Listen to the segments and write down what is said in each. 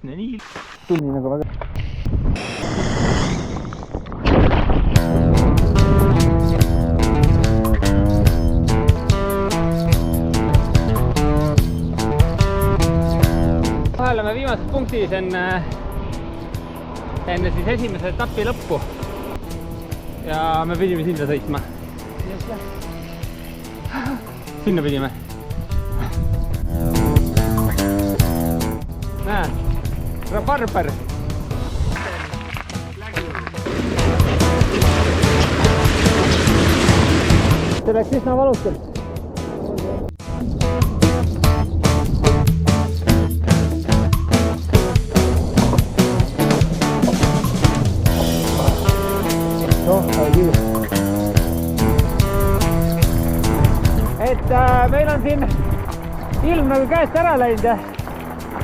nii tunni nagu väga. oleme viimases punktis enne siis esimese etapi lõppu ja me pidime sinna sõitma. Sinna pidime. Näe, rabarber. See läks üsna valusalt. Meil on siin ilm nagu käest ära läinud ja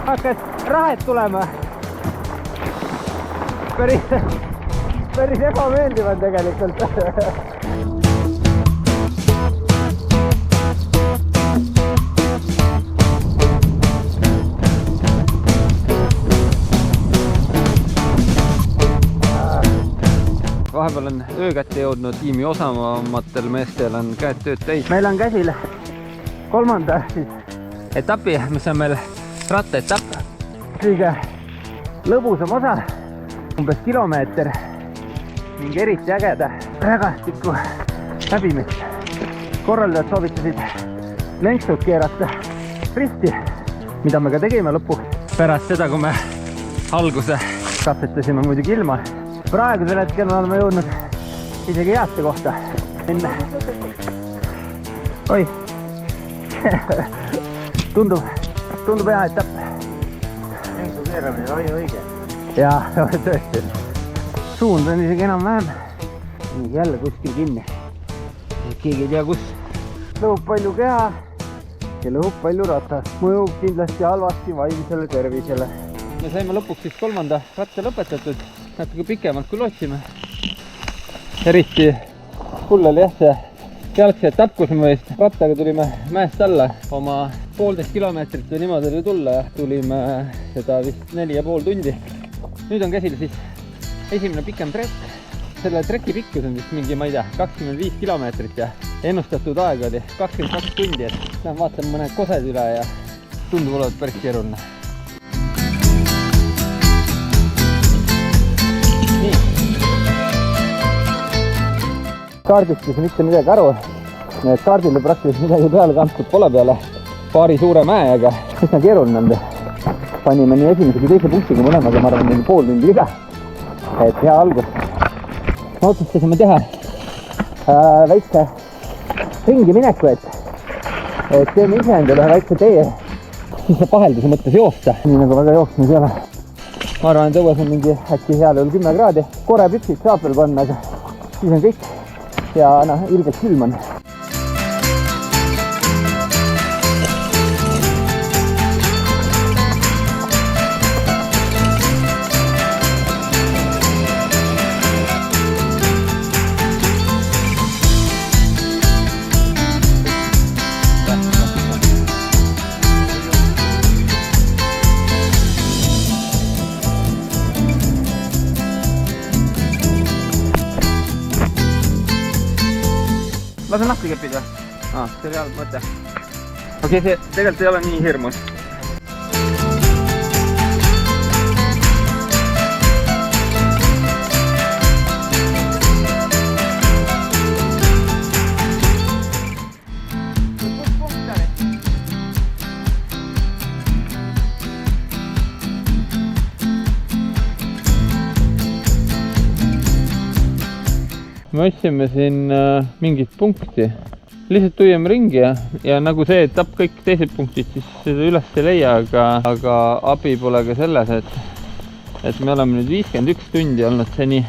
hakkas rahet tulema. Päris ebameeldiv on tegelikult. Vahepeal on öö kätte jõudnud, tiimi osavamatel meestel on käed tööd täis. Meil on käsil kolmanda etapi, mis on meil rattaetapp. Kõige lõbusam osa, umbes kilomeeter ning eriti ägeda rägastiku läbimist. Korraldajad soovitasid lenksud keerata risti, mida me ka tegime lõpuks. Pärast seda, kui me alguse katsetasime muidugi ilma. Praegusel hetkel me oleme jõudnud isegi heaste kohta. Oi! Tundub hea etapp. Lengu keeramine oli õige. Jaa, tõesti. Suund on isegi enam-vähem. Jälle kuskil kinni. Keegi ei tea kus. Lõhub palju keha ja lõhub palju ratas. Mõjub kindlasti halvasti vaimsele tervisele. Me saime lõpuks siis kolmanda ratta lõpetatud. Natuke pikemalt kui lootsime. Eriti hull oli jah see jalgse etapp, kus me vist rattaga tulime mäest alla. Oma 1,5 kilomeetrit või niimoodi oli tulla ja tulime seda vist 4,5 tundi. Nüüd on käsil siis esimene pikem trekk. Selle trekki pikkus on vist mingi, ma ei tea, 25 kilomeetrit ja ennustatud aeg oli 22 tundi. Lähen vaatan mõned kosed üle ja tundub olevat päris keeruline. Kaardist siis mitte midagi aru. Kaardile praktiliselt midagi peale kantud pole peale paari suure mäega. Üsna keeruline on. Panime nii esimese kui teise punktiga mõlemaga, ma arvan, pool tundi viga. Et hea algus. Ma otsustasime teha väikse ringi mineku, et teeme ise endale ühe väikse tee. Siis saab vahelduse mõttes joosta. Nii nagu väga jooksnud ei ole. Ma arvan, et õues on mingi äkki heal juhul 10 kraadi. Kore püksid saab veel panna, aga siis on kõik. Ja ilgelt külm on. Lasen lahti kepid või? See oli halb mõte. Okei, see tegelikult ei ole nii hirmus. Me otsime siin mingit punkti. Lihtsalt tuiame ringi ja nagu see etapp kõik teised punktid, siis seda üles ei leia, aga abi pole ka selles, et me oleme nüüd 51 tundi olnud seni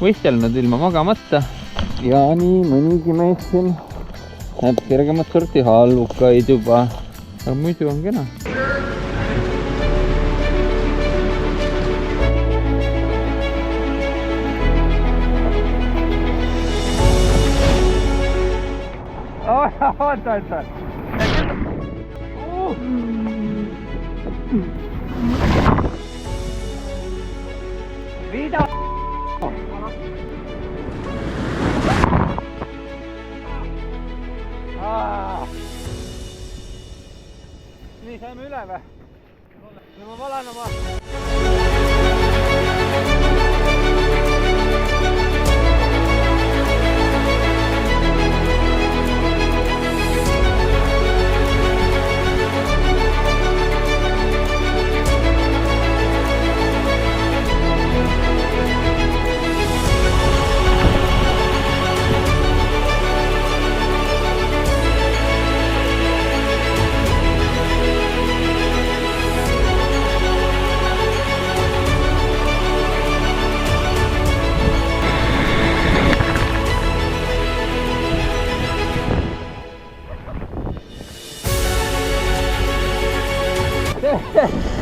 võistelnud ilma magamata. Ja nii mõnigi mees siin näeb kergemat sorti halvukaid juba, aga muidu on kena. Oota. Lähme üle või? Ma valan oma.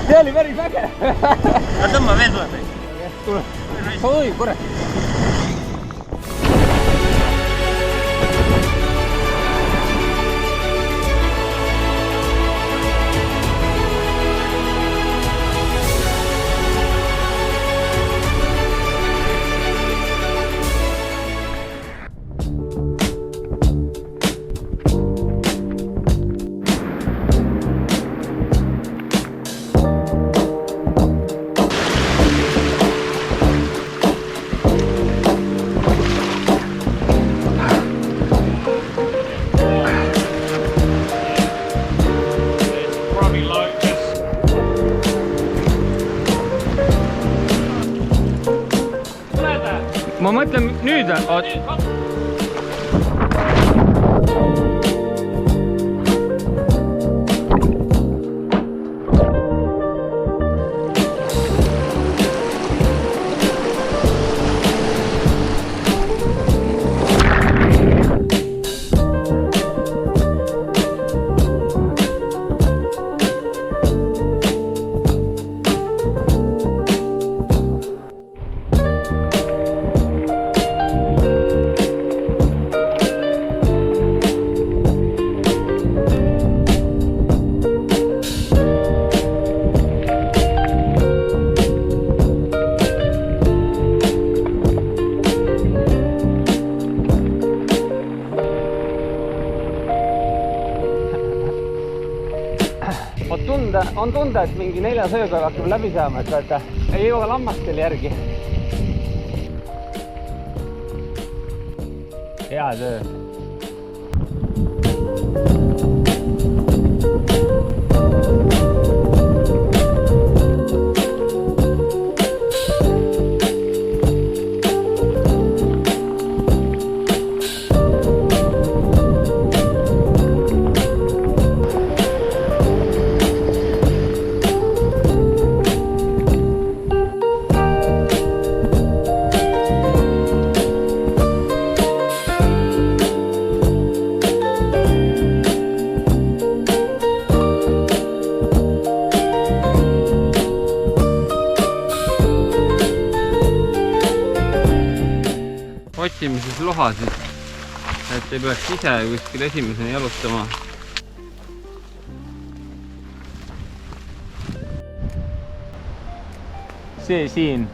See oli päris äge. Tõmba veel tuleb. Tule. Oi, kurat. Ma mõtlen nüüd, on tunda, et mingi 4 sööga hakkab läbi saama, et vaata, ei jõua lammastel järgi. Hea töö. Otsime siis lohasid, et ei peaks ise kuskil esimesena jalutama. See siin,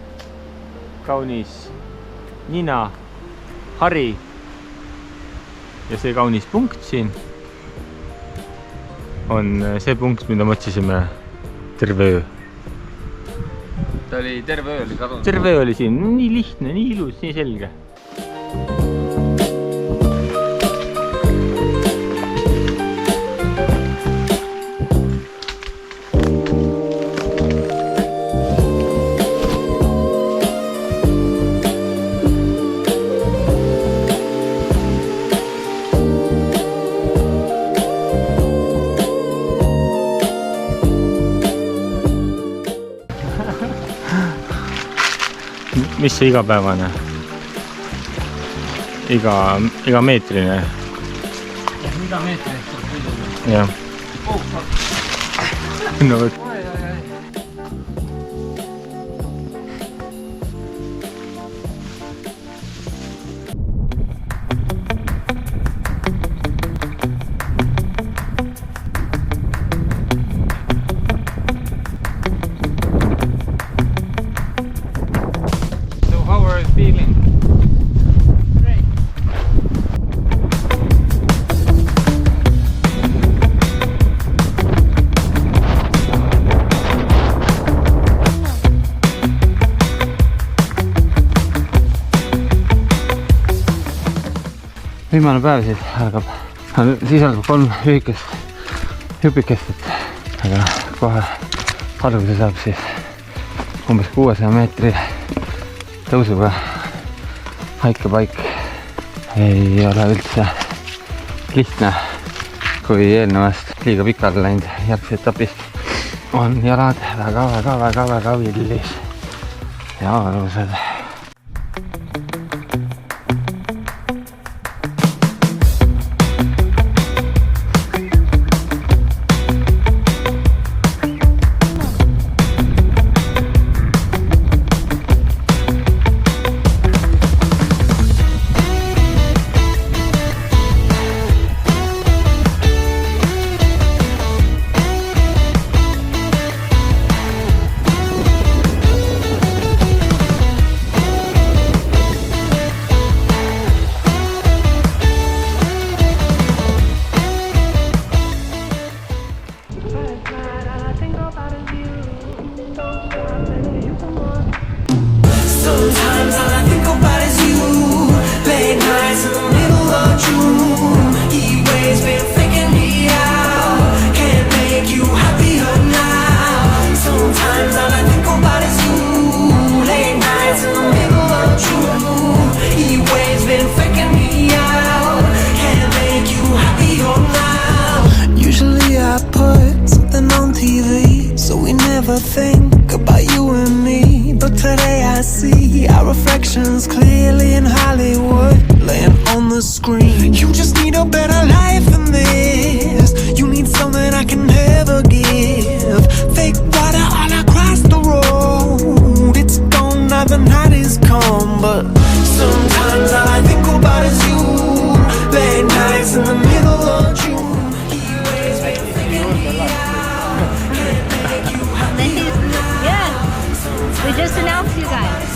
kaunis nina, hari ja see kaunis punkt siin on see punkt, mida me otsisime terve öö. Ta oli terve öö oli kadunud. Terve öö oli siin, nii lihtne, nii ilus, nii selge. Mis see igapäevane? Iga meetrine? Iga meetrine. Jah. No võt. Feeling. Great. viimane päev siis algab. Sisaldab 3 lühikest hüpikest, et aga kohe alguse saab siis umbes 600 meetri tõusuga haikepaik. Ei ole üldse lihtne, kui eelnevast liiga pikale läinud järgsetapist on jalad väga villis ja valusad. Sometimes all I think about is you. Late nights in the middle of June. Heat waves been faking me out. Can't make you happier now. Sometimes all I think about is you. Late nights in the middle of June. Heat waves been faking me out. Can't make you happier now. Usually I put something on TV, so we never think about you and me. But today I see our reflections clearly in Hollywood, laying on the screen. You just need a better life than this. You need something I can never give. Fake water all across the road. It's gone now, the night is come. But sometimes all I think about is you. Late nights in the middle of June. He waves been thinking me out. Can't make you happy now. We just announced you guys.